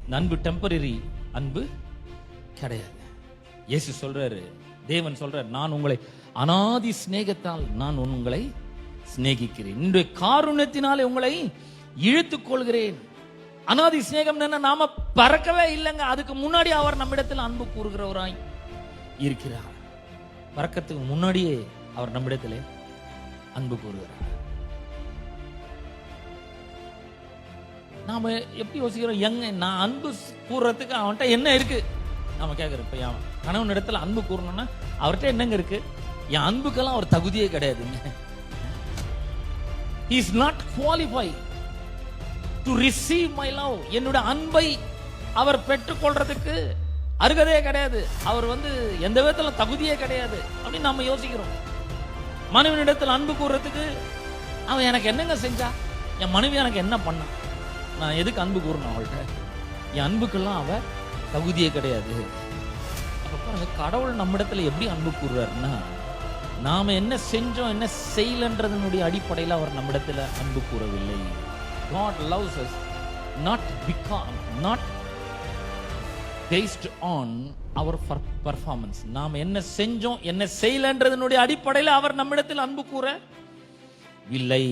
இந்த அன்பு டெம்பரரி அன்பு கிடையாது. இயேசு சொல்றாரு, தேவன் சொல்றாரு, நான் உங்களை அனாதி சிநேகத்தால் நான் உங்களை சிநேகிக்கிறேன், இன்றைய காருண்யத்தினாலே உங்களை இழுத்துக் கொள்கிறேன். அனாதி சிநேகம் என்ன? நாம பறக்கவே இல்லைங்க, அதுக்கு முன்னாடி அவர் நம்மிடத்தில் அன்பு கூறுகிறவராய் இருக்கிறார். பறக்கத்துக்கு முன்னாடியே அவர் நம்மிடத்திலே அன்பு கூறுகிறார். நாம எப்படி யோசிக்கிறோம்? எங்க நான் அன்பு கூறுறதுக்கு அவன்கிட்ட என்ன இருக்கு நாம கேட்கிறோம். இப்ப என் கணவன் இடத்துல அன்பு கூறணும்னா அவர்கிட்ட என்னங்க இருக்கு? என் அன்புக்கெல்லாம் அவர் தகுதியே கிடையாதுங்க. He is not qualified to receive my love. என்னோட அன்பை அவர் பெற்றுக்கொள்றதுக்கு அருகதே கிடையாது. அவர் எந்த விதத்துல தகுதியே கிடையாது அப்படின்னு நம்ம யோசிக்கிறோம். மனைவியிடத்தில் அன்பு கூறுறதுக்கு அவன் எனக்கு என்னங்க செஞ்சா, என் மனைவி எனக்கு என்ன பண்ணா, நான் எதுக்கு அன்பு கூறணும் அவள்கிட்ட? என் அன்புக்கெல்லாம் அவ தகுதியே கிடையாது. அப்ப பாருங்க, கடவுள் நம்மிடத்துல எப்படி அன்பு கூறுறாருன்னா, நாம என்ன செஞ்சோம் என்ன செய்யலன்றதனுடைய அடிப்படையில் அவர் நம்மிடத்துல அன்பு கூறவில்லை. God loves us not based on our performance. நாம என்ன செஞ்சோம் என்ன செய்யலன்றதனுடைய அடிப்படையில் அவர் நம்மிடத்தில் அன்பு கூறவில்லை.